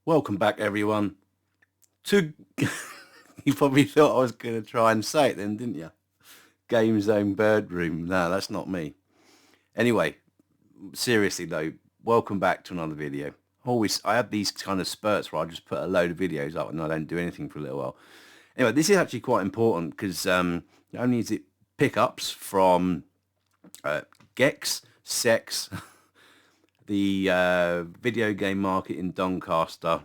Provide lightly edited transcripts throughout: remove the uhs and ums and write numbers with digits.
Welcome back, everyone. To You probably thought I was going to try and say it then, didn't you? Game Zone Bird Room. No, that's not me. Anyway, seriously though, welcome back to another video. I have these kind of spurts where I just put a load of videos up and I don't do anything for a little while. Anyway, this is actually quite important because not only is it pickups from GEX, CEX, the video game market in Doncaster.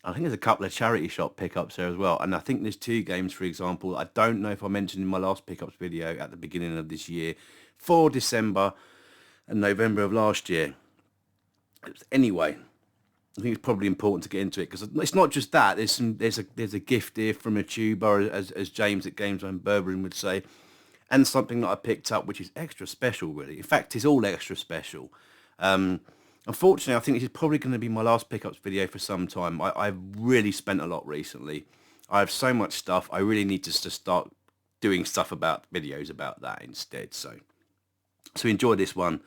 I think there's a couple of charity shop pickups there as well. And I think there's two games, for example. I don't know if I mentioned in my last pickups video at the beginning of this year, for December and November of last year. Anyway, I think it's probably important to get into it because it's not just that. There's a gift here from a tuber, as James at Games on Berberin would say, and something that I picked up which is extra special, really. In fact, it's all extra special. Unfortunately, I think this is probably going to be my last pickups video for some time. I've really spent a lot recently. I have so much stuff. I really need to start doing stuff about videos about that instead. So enjoy this one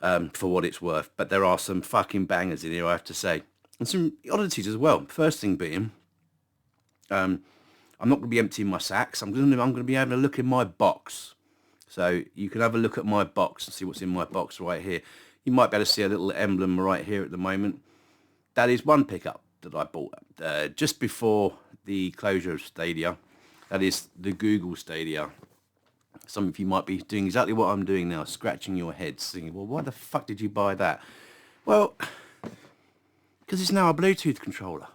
for what it's worth. But there are some fucking bangers in here, I have to say. And some oddities as well. First thing being, I'm not going to be emptying my sacks. I'm going to be having a look in my box. So you can have a look at my box and see what's in my box right here. You might be able to see a little emblem right here at the moment. That is one pickup that I bought just before the closure of Stadia. That is the Google Stadia. Some of you might be doing exactly what I'm doing now, scratching your heads, thinking, well, why the fuck did you buy that? Well, because it's now a Bluetooth controller.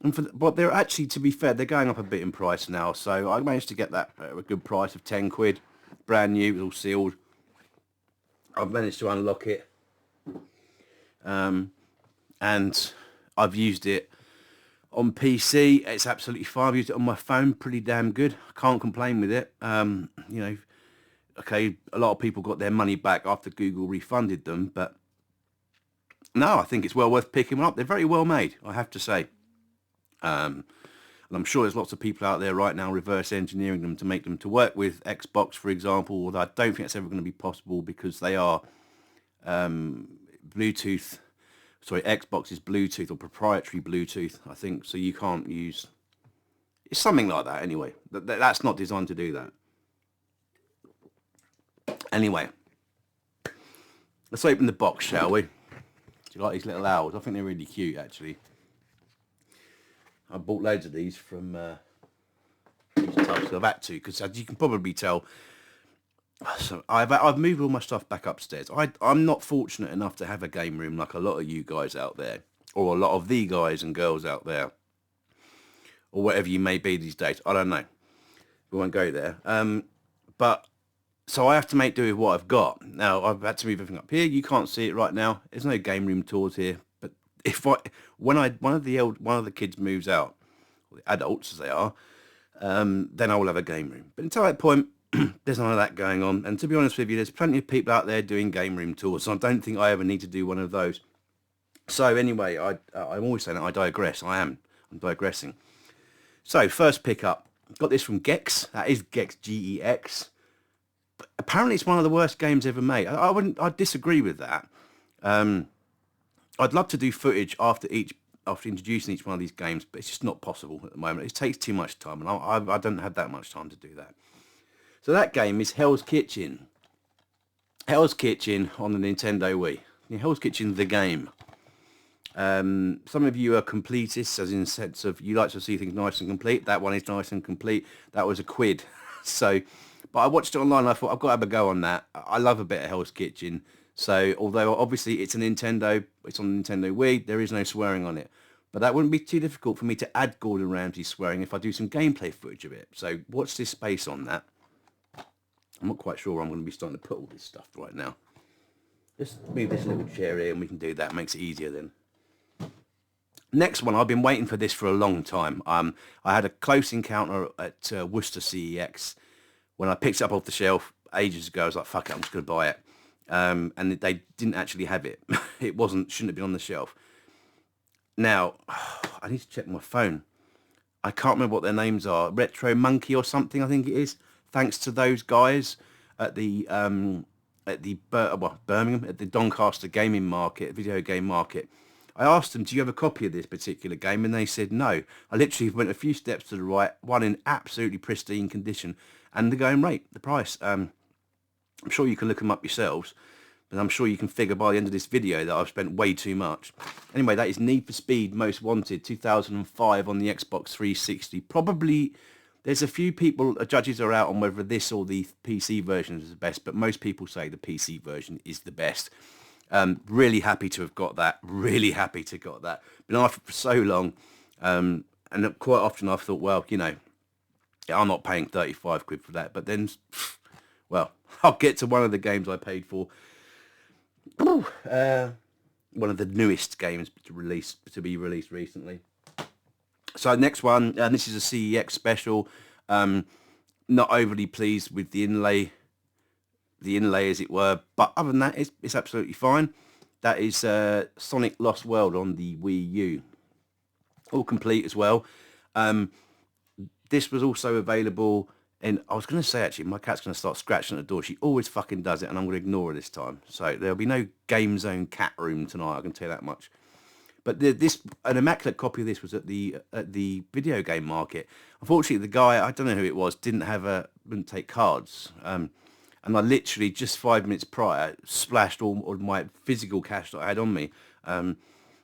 But they're actually, to be fair, they're going up a bit in price now. So I managed to get that at a good price of 10 quid. Brand new, it was all sealed. I've managed to unlock it, and I've used it on PC. It's absolutely fine. I've used it on my phone, pretty damn good. I can't complain with it. Okay, a lot of people got their money back after Google refunded them, but no, I think it's well worth picking them up. They're very well made, I have to say. And I'm sure there's lots of people out there right now reverse engineering them to make them to work with Xbox, for example, although I don't think it's ever going to be possible because they are Bluetooth. Sorry, Xbox is Bluetooth or proprietary Bluetooth, I think, so you can't use... It's something like that anyway. That's not designed to do that. Anyway, let's open the box, shall we? Do you like these little owls? I think they're really cute, actually. I bought loads of these from these tubs. I've had to, because as you can probably tell, so I've moved all my stuff back upstairs. I'm not fortunate enough to have a game room like a lot of you guys out there, or a lot of the guys and girls out there, or whatever you may be these days. I don't know. We won't go there. But so I have to make do with what I've got. Now I've had to move everything up here. You can't see it right now. There's no game room tours here. But when one of the kids moves out, or the adults as they are, then I will have a game room. But until that point, there's none of that going on. And to be honest with you, there's plenty of people out there doing game room tours. So I don't think I ever need to do one of those. So anyway, I'm always saying that I digress. I'm digressing. So first pickup, got this from GEX. That is GEX, GEX. But apparently it's one of the worst games ever made. I'd disagree with that. I'd love to do footage after introducing each one of these games, but it's just not possible at the moment. It takes too much time, and I don't have that much time to do that. So that game is Hell's Kitchen. Hell's Kitchen on the Nintendo Wii. Yeah, Hell's Kitchen, the game. Some of you are completists, as in the sense of you like to see things nice and complete. That one is nice and complete. That was a quid. So, but I watched it online and I thought, I've got to have a go on that. I love a bit of Hell's Kitchen. So, although obviously it's on Nintendo Wii, there is no swearing on it. But that wouldn't be too difficult for me to add Gordon Ramsay swearing if I do some gameplay footage of it. So, watch this space on that. I'm not quite sure where I'm going to be starting to put all this stuff right now. Just move this little chair here and we can do that. Makes it easier then. Next one, I've been waiting for this for a long time. I had a close encounter at Worcester CEX when I picked it up off the shelf ages ago. I was like, fuck it, I'm just going to buy it. And they didn't actually have it. It shouldn't have been on the shelf. Now, I need to check my phone. I can't remember what their names are. Retro Monkey or something, I think it is. Thanks to those guys at the Birmingham, at the Doncaster Gaming Market, Video Game Market. I asked them, do you have a copy of this particular game? And they said no. I literally went a few steps to the right, one in absolutely pristine condition, and the going rate, the price. I'm sure you can look them up yourselves, but I'm sure you can figure by the end of this video that I've spent way too much. Anyway, that is Need for Speed Most Wanted 2005 on the Xbox 360. Probably, there's a few people, judges are out on whether this or the PC version is the best, but most people say the PC version is the best. Really happy to have got that. Really happy to got that. Been after it for so long, and quite often I've thought, well, you know, I'm not paying 35 quid for that. But then, well, I'll get to one of the games I paid for. One of the newest games to be released recently. So next one, and this is a CEX special. Not overly pleased with the inlay as it were, but other than that, it's absolutely fine. That is Sonic Lost World on the Wii U, all complete as well. This was also available, and I was going to say, actually, my cat's going to start scratching at the door. She always fucking does it, and I'm going to ignore her this time. So there'll be no Game Zone cat room tonight, I can tell you that much. But an immaculate copy of this was at the video game market. Unfortunately, the guy, I don't know who it was, wouldn't take cards. And I literally, just 5 minutes prior, splashed all my physical cash that I had on me.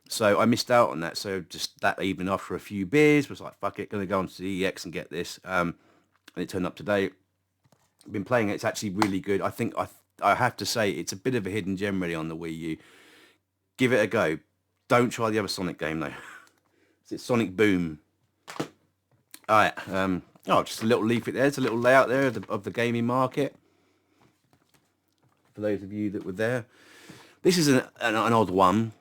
So I missed out on that. So just that evening, after a few beers, was like, fuck it, going to go on to CEX and get this. And it turned up today. I've been playing it. It's actually really good. I think I have to say it's a bit of a hidden gem really on the Wii U. Give it a go. Don't try the other Sonic game though. It's Sonic Boom. All right. Just a little leaflet there. It's a little layout there of the gaming market. For those of you that were there, this is an odd one.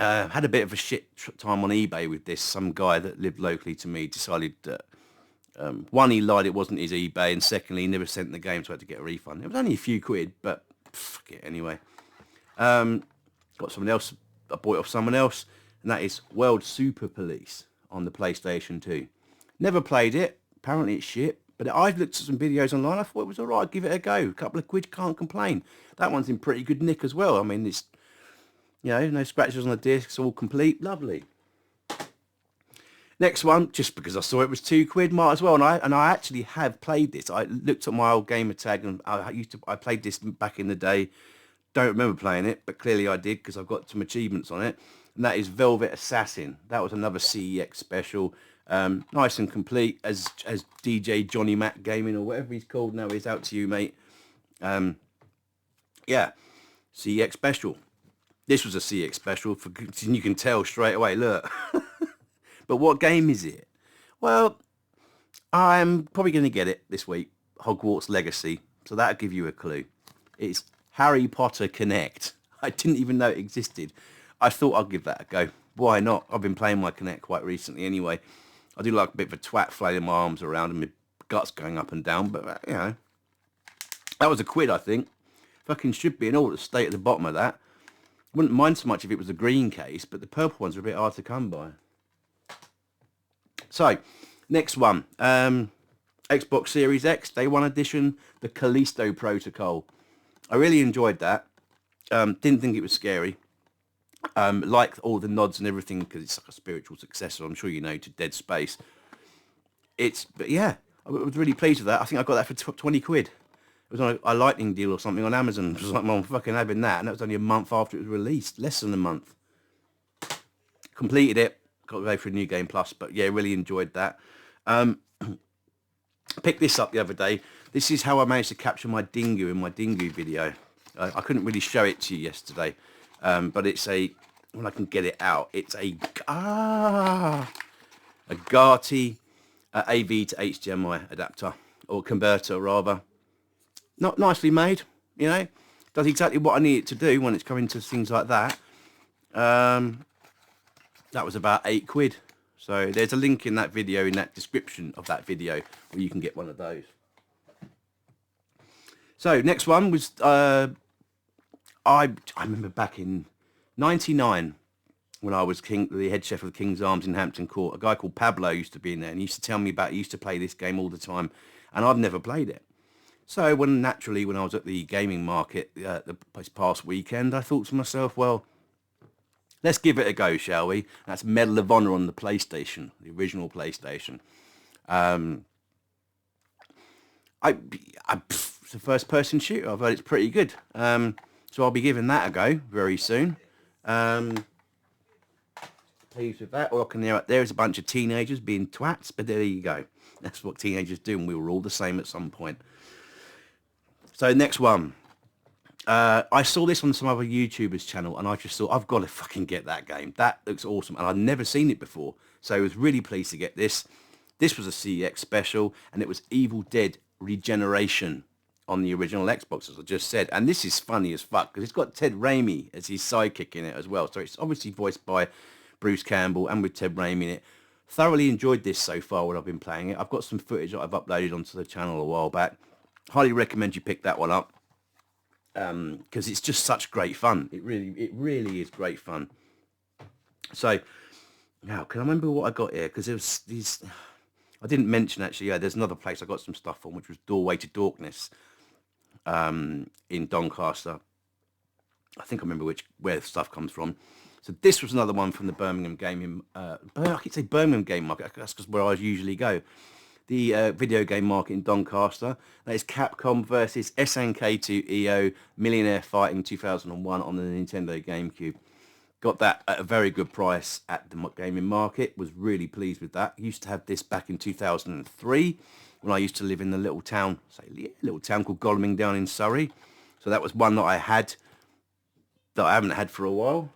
Had a bit of a shit time on eBay with this. Some guy that lived locally to me decided that one, he lied, it wasn't his eBay, and secondly, he never sent the game, so I had to get a refund. It was only a few quid, but fuck it anyway. Got someone else. I bought it off someone else, and that is World Super Police on the PlayStation 2. Never played it. Apparently it's shit. But I've looked at some videos online. I thought it was all right. Give it a go. A couple of quid, can't complain. That one's in pretty good nick as well. I mean, it's, you know, no scratches on the disc. It's all complete. Lovely. Next one, just because I saw it was £2, might as well. And I actually have played this. I looked at my old gamer tag, and I played this back in the day. Don't remember playing it, but clearly I did because I've got some achievements on it. And that is Velvet Assassin. That was another CEX special. Nice and complete, as DJ Johnny Mac Gaming or whatever he's called now is out to you, mate. Yeah, CEX special. This was a CEX special, you can tell straight away, look. But what game is it? Well, I'm probably going to get it this week, Hogwarts Legacy, so that'll give you a clue. It's Harry Potter Connect. I didn't even know it existed. I thought I'd give that a go. Why not? I've been playing my Connect quite recently anyway. I do like a bit of a twat flailing my arms around and my guts going up and down, but, you know, that was £1, I think. Fucking should be in all the state at the bottom of that. Wouldn't mind so much if it was a green case, but the purple ones are a bit hard to come by. So, next one. Xbox Series X, Day 1 Edition, the Callisto Protocol. I really enjoyed that. Didn't think it was scary. Like all the nods and everything, because it's like a spiritual successor, I'm sure you know, to Dead Space. But yeah, I was really pleased with that. I think I got that for 20 quid. It was on a lightning deal or something on Amazon. It was like, well, I'm fucking having that. And that was only a month after it was released. Less than a month. Completed it. Got to go for a New Game Plus. But yeah, really enjoyed that. Picked this up the other day. This is how I managed to capture my dingo in my dingo video. I couldn't really show it to you yesterday. But it's when I can get it out, it's a GATI AV to HDMI adapter, or converter rather. Not nicely made, you know. Does exactly what I need it to do when it's coming to things like that. That was about £8. So there's a link in that video, in that description of that video, where you can get one of those. So next one was, I remember back in 99 when I was the head chef of the King's Arms in Hampton Court. A guy called Pablo used to be in there, and he used to tell me about, he used to play this game all the time, and I've never played it. So when I was at the gaming market this past weekend, I thought to myself, well, Let's give it a go, shall we? That's Medal of Honor on the PlayStation, the original PlayStation. It's a first-person shooter. I've heard it's pretty good. So I'll be giving that a go very soon. Pleased with that. All I can hear out there is a bunch of teenagers being twats, but there you go. That's what teenagers do, and we were all the same at some point. So next one. I saw this on some other YouTubers' channel, and I just thought, I've got to fucking get that game. That looks awesome, and I'd never seen it before. So I was really pleased to get this. This was a CEX special, and it was Evil Dead Regeneration on the original Xbox, as I just said. And this is funny as fuck, because it's got Ted Raimi as his sidekick in it as well. So it's obviously voiced by Bruce Campbell, and with Ted Raimi in it. Thoroughly enjoyed this so far when I've been playing it. I've got some footage that I've uploaded onto the channel a while back. Highly recommend you pick that one up. Because it's just such great fun. It really is great fun. So now, can I remember what I got here? Because there was these, I didn't mention actually. Yeah, there's another place I got some stuff from, which was Doorway to Dorkness in Doncaster. I think I remember where the stuff comes from. So this was another one from the Birmingham Gaming. I keep saying Birmingham Game Market. That's because where I usually go. The Video Game Market in Doncaster. That is Capcom versus SNK2 Millionaire Fighting 2001 on the Nintendo GameCube. Got that at a very good price at the Gaming Market. Was really pleased with that. Used to have this back in 2003 when I used to live in the little town called Godalming down in Surrey. So that was one that I had that I haven't had for a while.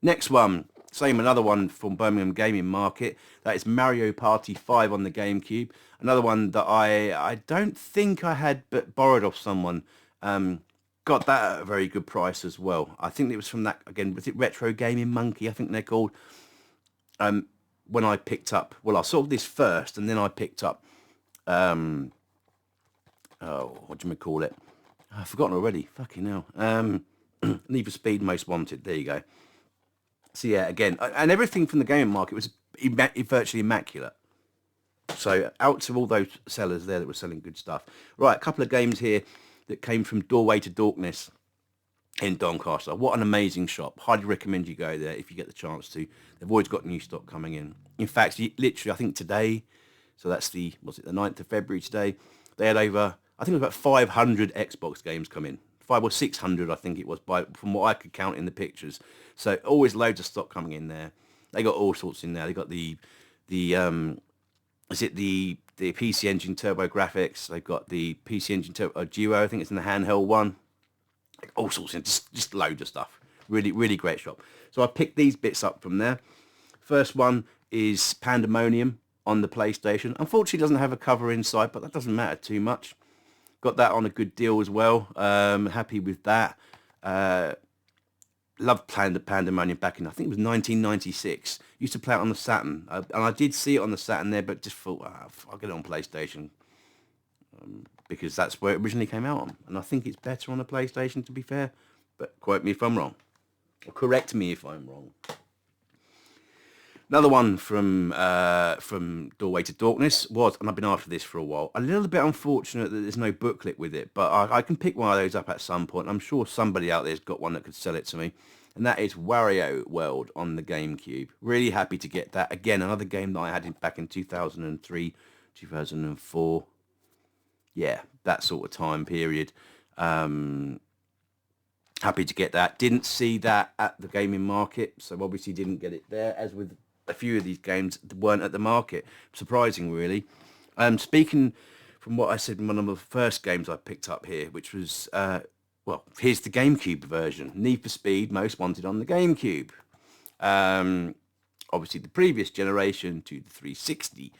Next one. Another one from Birmingham Gaming Market. That is Mario Party 5 on the GameCube. Another one that I don't think I had, but borrowed off someone. Got that at a very good price as well. I think it was from that, again, was it Retro Gaming Monkey, I think they're called. When I picked up, well, I saw this first, and then I picked up, what do you call it? I've forgotten already. Fucking hell. Need for Speed Most Wanted. There you go. So yeah, again, and everything from the gaming market was virtually immaculate. So out to all those sellers there that were selling good stuff. Right, a couple of games here that came from Doorway to Dorkness in Doncaster. What an amazing shop. Highly recommend you go there if you get the chance to. They've always got new stock coming in. In fact, literally, I think today, so that's the 9th of February today, they had over, I think it was about 500 Xbox games come in. 500 or 600, I think it was, from what I could count in the pictures. So always loads of stock coming in there. They got all sorts in there. They got the PC Engine Turbo Graphics. They've got the PC Engine Turbo Duo. I think it's in the handheld one. All sorts in, just loads of stuff. Really, really great shop. So I picked these bits up from there. First one is Pandemonium on the PlayStation. Unfortunately, it doesn't have a cover inside, but that doesn't matter too much. Got that on a good deal as well. Happy with that. Loved playing the Pandemonium back in, I think it was 1996. Used to play it on the Saturn. And I did see it on the Saturn there, but just thought, I'll get it on PlayStation. Because that's where it originally came out on. And I think it's better on the PlayStation, to be fair. But quote me if I'm wrong. Or correct me if I'm wrong. Another one from Doorway to Dorkness was, and I've been after this for a while, a little bit unfortunate that there's no booklet with it, but I can pick one of those up at some point. I'm sure somebody out there's got one that could sell it to me, and that is Wario World on the GameCube. Really happy to get that. Again, another game that I had back in 2003, 2004. Yeah, that sort of time period. Happy to get that. Didn't see that at the gaming market, so obviously didn't get it there, as with a few of these games weren't at the market. Surprising, really. Speaking from what I said in one of the first games I picked up here, which was, here's the GameCube version. Need for Speed Most Wanted on the GameCube. Obviously, the previous generation to the 360.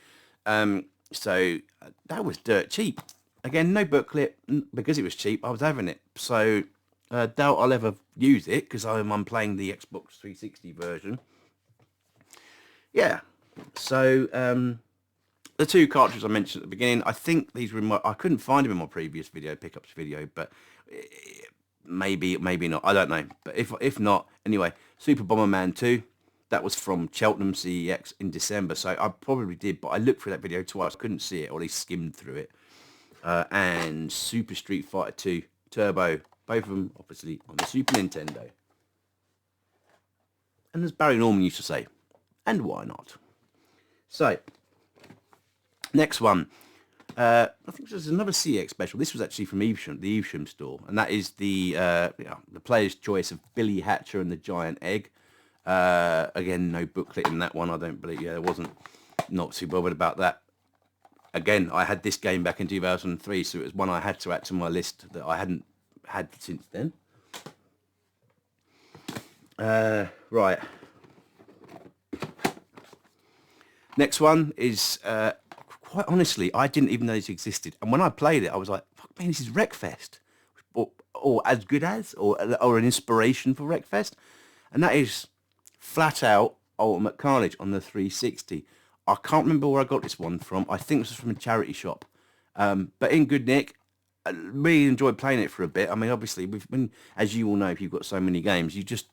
So that was dirt cheap. Again, no booklet. Because it was cheap, I was having it. So doubt I'll ever use it, because I'm playing the Xbox 360 version. Yeah, so the two cartridges I mentioned at the beginning, I think these were I couldn't find them in my previous pickups video, but maybe not, I don't know. But if not, anyway, Super Bomberman 2, that was from Cheltenham CEX in December, so I probably did, but I looked through that video twice, couldn't see it, or at least skimmed through it. And Super Street Fighter 2 Turbo, both of them obviously on the Super Nintendo. And as Barry Norman used to say, and why not? So, next one. I think there's another CEX special. This was actually from Evesham, the Evesham store, and that is the player's choice of Billy Hatcher and the Giant Egg. Again, no booklet in that one, I don't believe. Yeah, there wasn't. Not too bothered about that. Again, I had this game back in 2003, so it was one I had to add to my list that I hadn't had since then. Right. Next one is, quite honestly, I didn't even know this existed. And when I played it, I was like, fuck man, this is Wreckfest. Or as good as, or an inspiration for Wreckfest. And that is flat out Ultimate Carnage on the 360. I can't remember where I got this one from. I think this was from a charity shop. But in good nick, I really enjoyed playing it for a bit. I mean, obviously, when, as you all know, if you've got so many games, you just,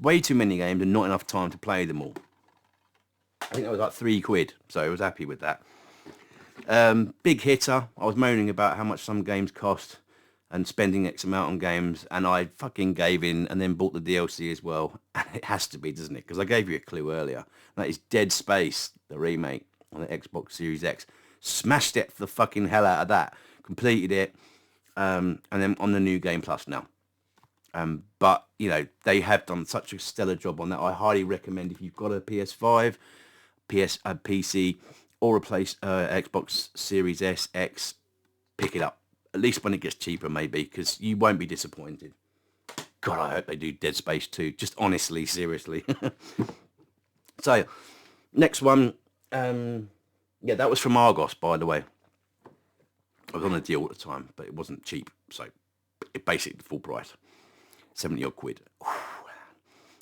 way too many games and not enough time to play them all. I think that was like £3, so I was happy with that. Big hitter. I was moaning about how much some games cost and spending X amount on games, and I fucking gave in and then bought the DLC as well. And it has to be, doesn't it? Because I gave you a clue earlier. That is Dead Space, the remake on the Xbox Series X. Smashed it for the fucking hell out of that. Completed it, and then on the New Game Plus now. But, you know, they have done such a stellar job on that. I highly recommend if you've got a PS5, PC, or a Xbox Series S, X, pick it up. At least when it gets cheaper, maybe, because you won't be disappointed. God, I hope they do Dead Space 2. Just honestly, seriously. So, next one. Yeah, that was from Argos, by the way. I was on a deal at the time, but it wasn't cheap. So, it basically full price. 70 odd quid.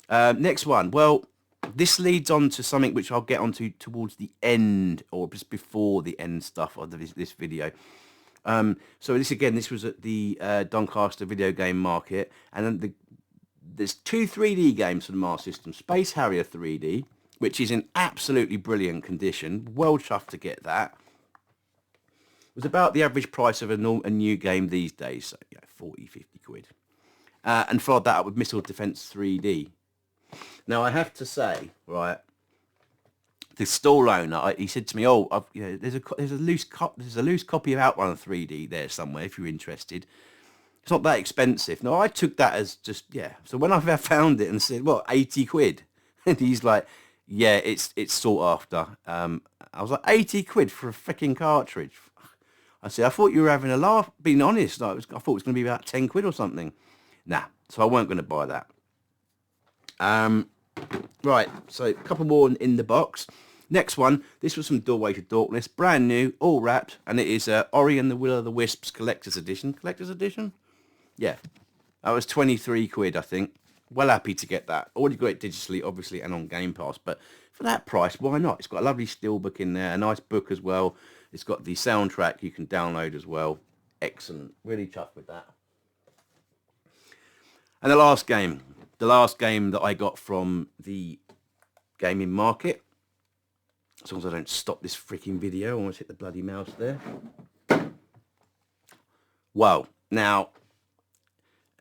Next one. Well, this leads on to something which I'll get onto towards the end, or just before the end stuff of this video. So this was at the Doncaster Video Game Market, and then there's two 3D games for the Master System. Space Harrier 3D, which is in absolutely brilliant condition. Well chuffed to get that. It was about the average price of a new game these days, so 40, 50 quid. And followed that up with Missile Defense 3D. Now I have to say, right, the store owner, he said to me, "Oh, there's a loose copy of Outrun 3D there somewhere if you're interested. It's not that expensive." Now I took that as just So when I found it and said, "What, 80 quid?" and he's like, "Yeah, it's sought after." I was like, 80 quid for a freaking cartridge. I said, "I thought you were having a laugh." Being honest, I thought it was going to be about 10 quid or something. Nah, so I weren't going to buy that. Right, so a couple more in the box. Next one, this was from Doorway to Dorkness, brand new, all wrapped, and it is Ori and the Will of the Wisps Collector's Edition. Collector's Edition? Yeah, that was 23 quid, I think. Well happy to get that. Already got it digitally, obviously, and on Game Pass, but for that price, why not? It's got a lovely steelbook in there, a nice book as well. It's got the soundtrack you can download as well. Excellent. Really chuffed with that. And the last game that I got from the gaming market, as long as I don't stop this freaking video, I almost hit the bloody mouse there. Well, now,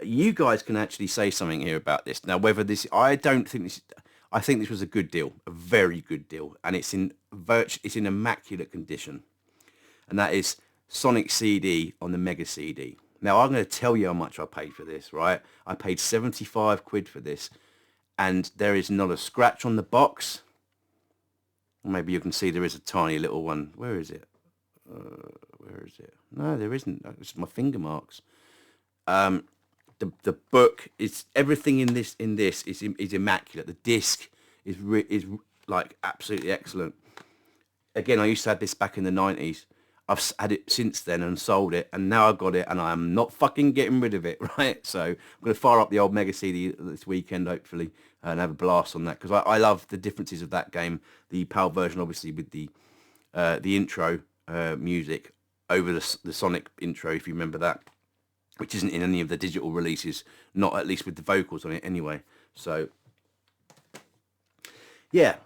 you guys can actually say something here about this. Now, whether this, I think this was a good deal, a very good deal, and it's in immaculate condition. And that is Sonic CD on the Mega CD. Now, I'm going to tell you how much I paid for this, right? I paid 75 quid for this, and there is not a scratch on the box. Maybe you can see there is a tiny little one. Where is it? Where is it? No, there isn't. It's my finger marks. The book is everything in this is immaculate. The disc is like absolutely excellent. Again, I used to have this back in the 90s. I've had it since then and sold it, and now I've got it, and I'm not fucking getting rid of it, right? So I'm going to fire up the old Mega CD this weekend, hopefully, and have a blast on that, because I love the differences of that game. The PAL version, obviously, with the intro music over the Sonic intro, if you remember that, which isn't in any of the digital releases, not at least with the vocals on it anyway. So, yeah.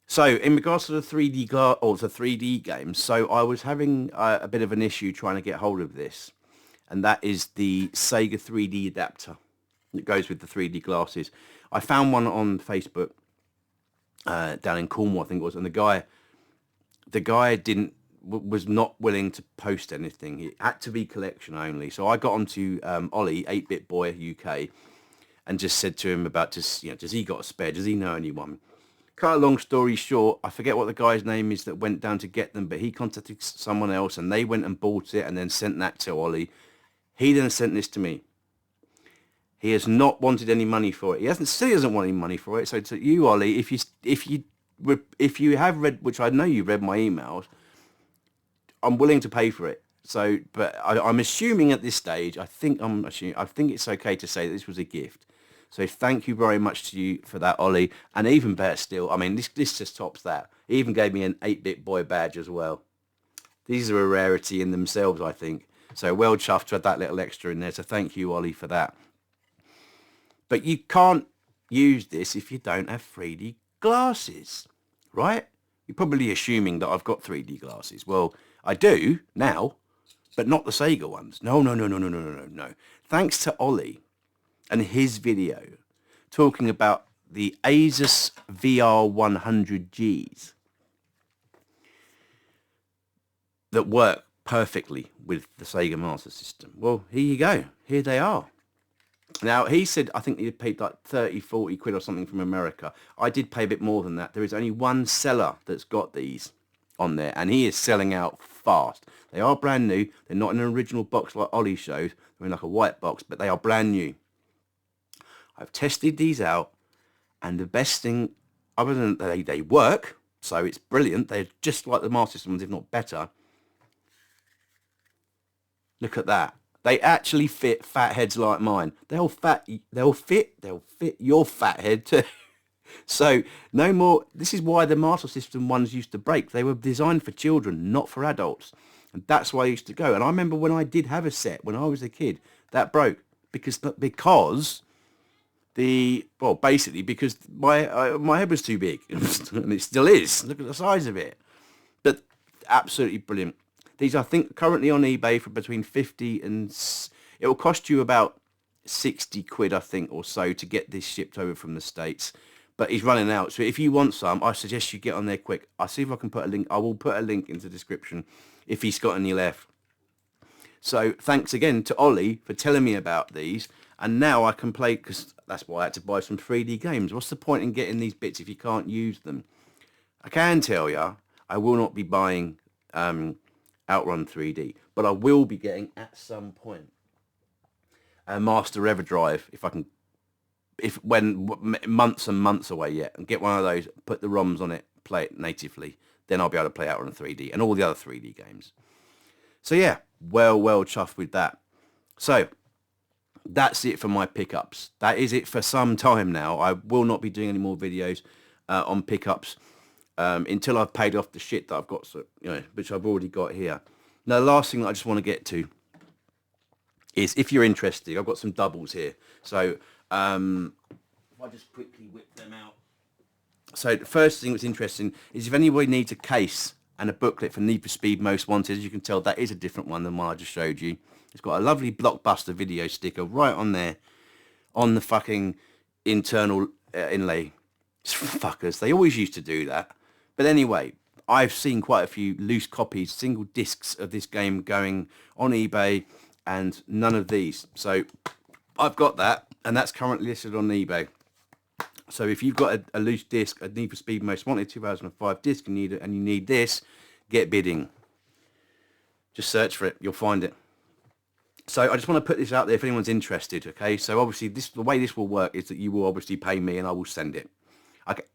So, in regards to the 3D games, so I was having a bit of an issue trying to get hold of this, and that is the Sega 3D adapter that goes with the 3D glasses. I found one on Facebook down in Cornwall, I think it was, and the guy was not willing to post anything. It had to be collection only. So I got onto Ollie, 8-Bit Boy UK, and just said to him about does he got a spare? Does he know anyone? Cut a long story short, I forget what the guy's name is that went down to get them, but he contacted someone else and they went and bought it and then sent that to Ollie. He then sent this to me. He has not wanted any money for it. He doesn't want any money for it. So to you, Ollie, if you have read, which I know you've read my emails, I'm willing to pay for it. So, but I'm assuming at this stage, I think it's okay to say that this was a gift. So thank you very much to you for that, Ollie. And even better still, I mean, this just tops that. He even gave me an 8-Bit Boy badge as well. These are a rarity in themselves, I think. So well chuffed to have that little extra in there. So thank you, Ollie, for that. But you can't use this if you don't have 3D glasses, right? You're probably assuming that I've got 3D glasses. Well, I do now, but not the Sega ones. No. Thanks to Ollie and his video talking about the Asus VR 100Gs that work perfectly with the Sega Master System. Well, here you go. Here they are. Now, he said, I think he paid like 30, 40 quid or something from America. I did pay a bit more than that. There is only one seller that's got these on there, and he is selling out fast. They are brand new. They're not in an original box like Ollie shows. They're in like a white box, but they are brand new. I've tested these out, and the best thing, other than they work, so it's brilliant. They're just like the Master System ones, if not better. Look at that. They actually fit fat heads like mine. They'll fit your fat head too. So no more. This is why the Master System ones used to break. They were designed for children, not for adults. And that's why I used to go. And I remember when I did have a set when I was a kid, that broke because my head was too big, and it still is. Look at the size of it. But absolutely brilliant. These, I think, currently on eBay for between 50 and... It will cost you about 60 quid, I think, or so to get this shipped over from the States. But he's running out. So if you want some, I suggest you get on there quick. I'll see if I can put a link. I will put a link into the description if he's got any left. So thanks again to Ollie for telling me about these. And now I can play, because that's why I had to buy some 3D games. What's the point in getting these bits if you can't use them? I can tell you, I will not be buying... Outrun 3D, but I will be getting at some point a Master Everdrive when months and months away yet, and get one of those, put the ROMs on it, play it natively, then I'll be able to play Outrun 3D and all the other 3D games. So yeah, well chuffed with that. So that's it for my pickups. That is it for some time now. I will not be doing any more videos on pickups. Until I've paid off the shit that I've got, so, which I've already got here. Now, the last thing that I just want to get to is, if you're interested, I've got some doubles here. So, if I just quickly whip them out. So, the first thing that's interesting is if anybody needs a case and a booklet for Need for Speed Most Wanted, as you can tell, that is a different one than one I just showed you. It's got a lovely Blockbuster video sticker right on there, on the fucking internal inlay. Fuckers, they always used to do that. But anyway, I've seen quite a few loose copies, single discs of this game going on eBay, and none of these. So I've got that, and that's currently listed on eBay. So if you've got a loose disc, a Need for Speed Most Wanted 2005 disc, and you need this, get bidding. Just search for it, you'll find it. So I just want to put this out there if anyone's interested, okay? So obviously the way this will work is that you will obviously pay me and I will send it. Okay.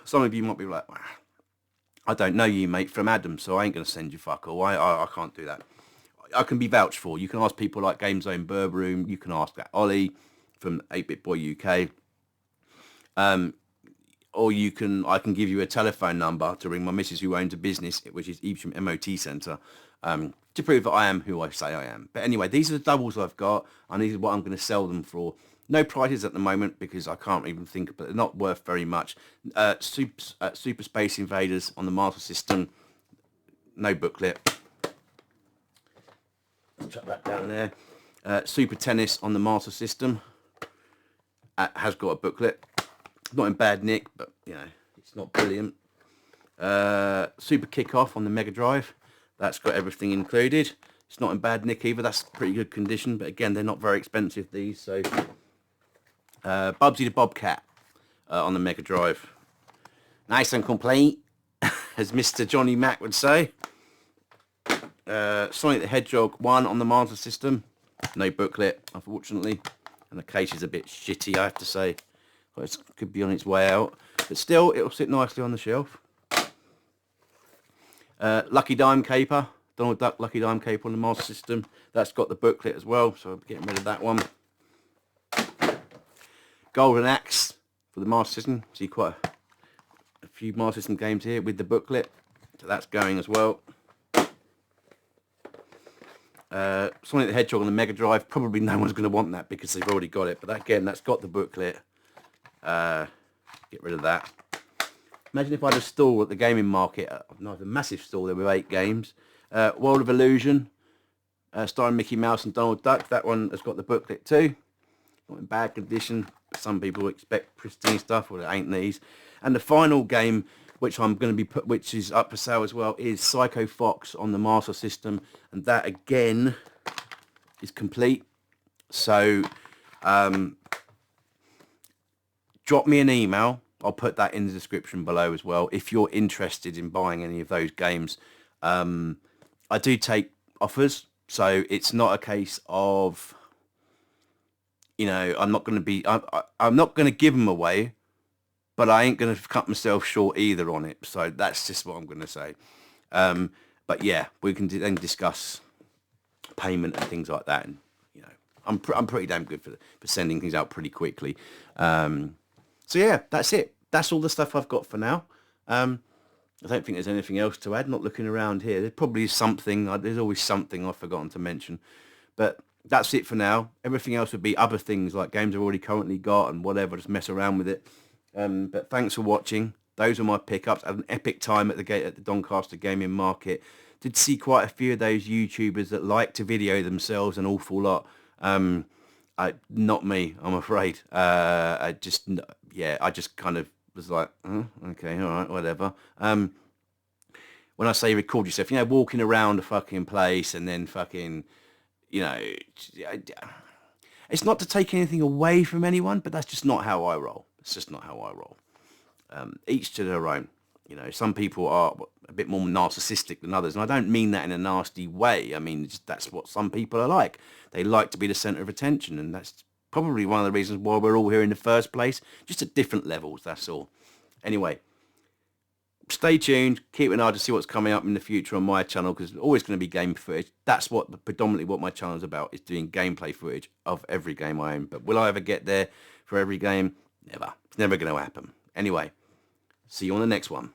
Some of you might be like, well, I don't know you, mate, from Adam, so I ain't going to send you fuck all. I can't do that. I can be vouched for. You can ask people like Game Zone Burberroom. You can ask that Ollie from 8-Bit Boy UK. Or I can give you a telephone number to ring my missus who owns a business, which is Evesham MOT Centre, to prove that I am who I say I am. But anyway, these are the doubles I've got, and these are what I'm going to sell them for. No prices at the moment because I can't even think, but they're not worth very much. Super Space Invaders on the Master System, no booklet. Chuck that down there. Super Tennis on the Master System. has got a booklet. Not in bad nick, but you know, it's not brilliant. Super Kickoff on the Mega Drive. That's got everything included. It's not in bad nick either. That's pretty good condition, but again, they're not very expensive, these. So Bubsy the Bobcat on the Mega Drive. Nice and complete, as Mr. Johnny Mac would say. Sonic the Hedgehog 1 on the Master System. No booklet, unfortunately. And the case is a bit shitty, I have to say. It could be on its way out. But still, it'll sit nicely on the shelf. Lucky Dime Caper. Donald Duck Lucky Dime Caper on the Master System. That's got the booklet as well, so I'm getting rid of that one. Golden Axe for the Master System. See quite a few Master System games here with the booklet. So that's going as well. Sonic the Hedgehog on the Mega Drive. Probably no one's going to want that because they've already got it. But again, that's got the booklet. Get rid of that. Imagine if I had a stall at the gaming market. No, a massive stall there with 8 games. World of Illusion, starring Mickey Mouse and Donald Duck. That one has got the booklet too. Not in bad condition. Some people expect pristine stuff, well, it ain't these. And the final game, which I'm going to be which is up for sale as well, is Psycho Fox on the Master System, and that again is complete. So drop me an email. I'll put that in the description below as well if you're interested in buying any of those games. I do take offers, so it's not a case of, you know, I'm not going to give them away, but I ain't going to cut myself short either on it. So that's just what I'm going to say. But yeah, we can then discuss payment and things like that. And you know, I'm pretty damn good for sending things out pretty quickly. So yeah, that's it. That's all the stuff I've got for now. I don't think there's anything else to add. Not looking around here. There probably is something. There's always something I've forgotten to mention. But that's it for now. Everything else would be other things like games I've already currently got and whatever. Just mess around with it. But thanks for watching. Those are my pickups. I had an epic time at the Doncaster Gaming Market. Did see quite a few of those YouTubers that like to video themselves an awful lot. Not me, I'm afraid. I just kind of was like, oh, okay, all right, whatever. When I say record yourself, you know, walking around a fucking place and then fucking, you know, it's not to take anything away from anyone, but that's just not how I roll. It's just not how I roll. Each to their own. You know, some people are a bit more narcissistic than others, and I don't mean that in a nasty way. I mean, that's what some people are like. They like to be the centre of attention, and that's probably one of the reasons why we're all here in the first place, just at different levels, that's all. Anyway, stay tuned, keep an eye to see what's coming up in the future on my channel, because there's always going to be game footage. That's predominantly what my channel is about, is doing gameplay footage of every game I own. But will I ever get there for every game? Never. It's never going to happen. Anyway, see you on the next one.